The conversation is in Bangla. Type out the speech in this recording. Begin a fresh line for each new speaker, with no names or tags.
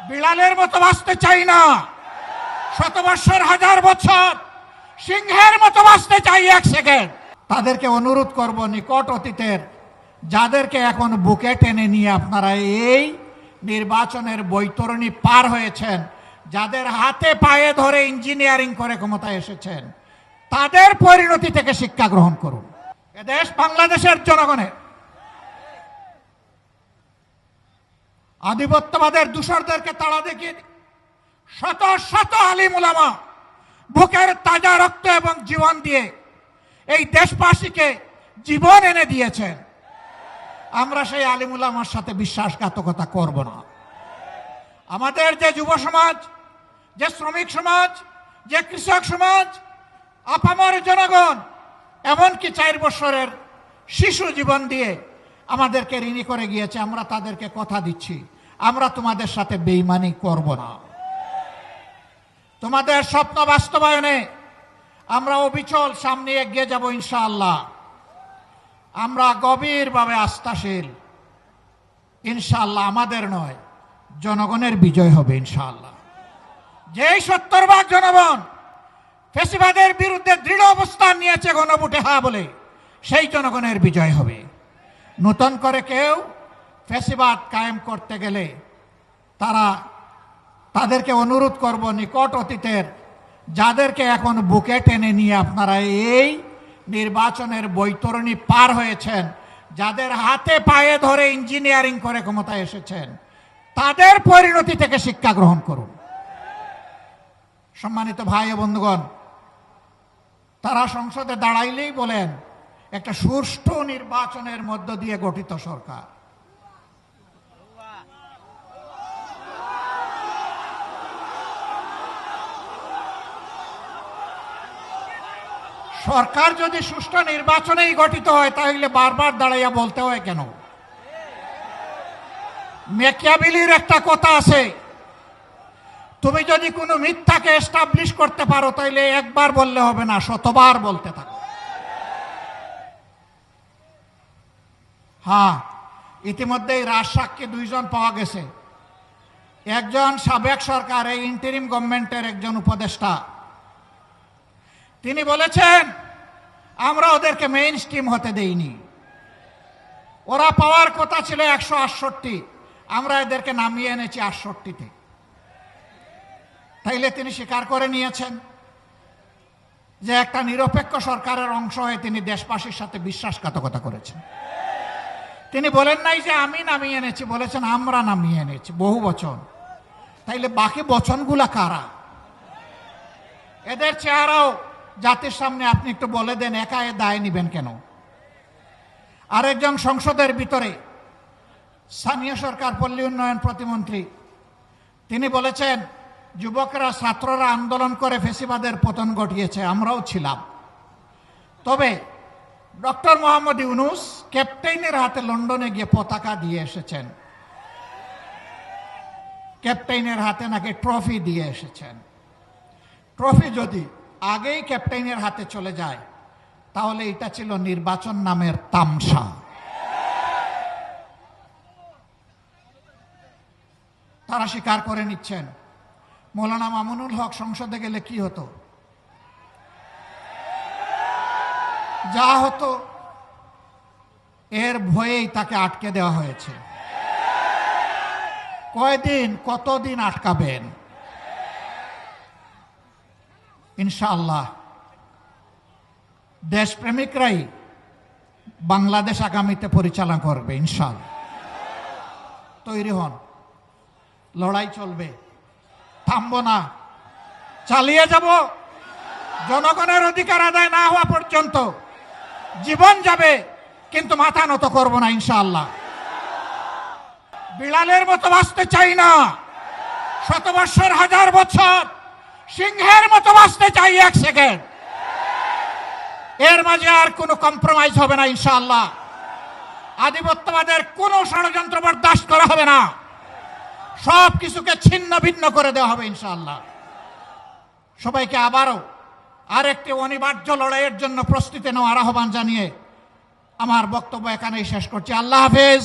বিড়ালের মতো বাঁচতে চাই না, শত বৎসর হাজার বছর সিংহের মতো বাঁচতে চাই এক সেকেন্ড। তাদেরকে অনুরোধ করব, নিকট অতীতের যাদেরকে এখন বুকে টেনে নিয়ে আপনারা এই নির্বাচনের বৈতরণী পার হয়েছেন, যাদের হাতে পায়ে ধরে ইঞ্জিনিয়ারিং করে ক্ষমতায় এসেছেন, তাদের পরিণতি থেকে শিক্ষা গ্রহণ করুন। এদেশ বাংলাদেশের জনগণের। আধিপত্যবাদের দূষরদেরকে তাড়া দেখিয়ে শত শত আলিম উলামা বুকের তাজা রক্ত এবং জীবন দিয়ে এই দেশবাসীকে জীবন এনে দিয়েছেন। আমরা সেই আলিম উলামার সাথে বিশ্বাসঘাতকতা করব না। আমাদের যে যুব সমাজ, যে শ্রমিক সমাজ, যে কৃষক সমাজ, আপামর জনগণ, এমনকি 4 বছরের শিশু জীবন দিয়ে আমাদেরকে ঋণী করে গিয়েছে, আমরা তাদেরকে কথা দিচ্ছি, আমরা তোমাদের সাথে বেঈমানি করব না। তোমাদের স্বপ্ন বাস্তবায়নে আমরা অবিচল সামনে এগিয়ে যাব ইনশাআল্লাহ। আমরা গভীরভাবে আস্থাশীল, ইনশাআল্লাহ আমাদের নয়, জনগণের বিজয় হবে ইনশাআল্লাহ। যেই 70% জনগণ ফ্যাসিবাদের বিরুদ্ধে দৃঢ় অবস্থান নিয়েছে গণভোটে হ্যাঁ বলে, সেই জনগণের বিজয় হবে। নতুন করে কেউ ফ্যাসিবাদ কায়েম করতে গেলে তাদেরকে অনুরোধ করব, নিকট অতীতের যাদেরকে এখন বুকে টেনে নিয়ে আপনারা এই নির্বাচনের বৈতরণী পার হয়েছেন, যাদের হাতে পায়ে ধরে ইঞ্জিনিয়ারিং করে ক্ষমতায় এসেছেন, তাদের পরিণতি থেকে শিক্ষা গ্রহণ করুন। সম্মানিত ভাই ও বন্ধুগণ, তারা সংসদে দাঁড়াইলেই বলেন একটা সুষ্ঠু নির্বাচনের মধ্য দিয়ে গঠিত সরকার। সরকার যদি সুষ্ঠু নির্বাচনেই গঠিত হয়, তাহলে বারবার দাঁড়াইয়া বলতে হয় কেন? মেকিয়াভেলির একটা কথা আছে, তুমি যদি কোনো মিথ্যাকে এস্টাবলিশ করতে পারো, তাহলে একবার বললে হবে না, শতবার বলতে থাকো। হ্যাঁ, ইতিমধ্যেই রাজসাক্ষী 2 জন পাওয়া গেছে। একজন সাবেক সরকার, এই ইন্টারিম গভর্নমেন্টের একজন উপদেষ্টা, তিনি বলেছেন আমরা ওদেরকে মেইন স্ট্রিম হতে দেইনি, ওরা পাওয়ার কথা ছিল 168, আমরা এদেরকে নামিয়ে এনেছি 68-তে। তাইলে তিনি স্বীকার করে নিয়েছেন যে একটা নিরপেক্ষ সরকারের অংশ হয়ে তিনি দেশবাসীর সাথে বিশ্বাসঘাতকতা করেছেন। তিনি বলেন নাই যে আমি নামিয়ে এনেছি, বলেছেন আমরা নামিয়ে এনেছি, বহু বচন। তাইলে বাকি বচনগুলা কারা? এদের চেহারাও জাতির সামনে আপনি একটু বলে দেন, একা এ দায় নিবেন কেন? আরেকজন সংসদের ভিতরে স্থানীয় সরকার পল্লী উন্নয়ন প্রতিমন্ত্রী, তিনি বলেছেন যুবকরা, ছাত্ররা আন্দোলন করে ফ্যাসিবাদের পতন ঘটিয়েছে, আমরাও ছিলাম। তবে ডক্টর মোহাম্মদ ইউনূস ক্যাপ্টেনের হাতে লন্ডনে গিয়ে পতাকা দিয়ে এসেছেন, ক্যাপ্টেনের হাতে নাকি ট্রফি দিয়ে এসেছেন। ট্রফি যদি আগেই ক্যাপ্টেনের হাতে চলে যায়, তাহলে এটা ছিল নির্বাচন নামের তামসা। তারা স্বীকার করে নিচ্ছেন মৌলানা মামুনুল হক সংসদে গেলে কি হতো? যা হতো এর ভয়েই তাকে আটকে দেওয়া হয়েছে। কয়দিন, কতদিন আটকাবেন? ইনশাআল্লাহ দেশপ্রেমিকরাই বাংলাদেশ আগামীতে পরিচালনা করবে ইনশাআল্লাহ। তৈরি হন, লড়াই চলবে, থামবো না, চালিয়ে যাব। জনগণের অধিকার আদায় না হওয়া পর্যন্ত জীবন যাবে, কিন্তু মাথা নত করবো না ইনশাআল্লাহ। বিড়ালের মতো বাঁচতে চাই না, শত বৎসর হাজার বছর সিংহের মতো বাঁচতে চাই এক সেকেন্ড। এর মাঝে আর কোনো কম্প্রোমাইজ হবে না ইনশাআল্লাহ। আধিপত্যবাদের কোনো ষড়যন্ত্র বরদাস্ত করা হবে না, সব কিছুকে ছিন্ন ভিন্ন করে দেওয়া হবে ইনশাআল্লাহ। সবাইকে আবারও আরেকটি অনিবার্য লড়াইয়ের জন্য প্রস্তুতি নেওয়ার আহ্বান জানিয়ে আমার বক্তব্য এখানেই শেষ করছি। আল্লাহ হাফেজ।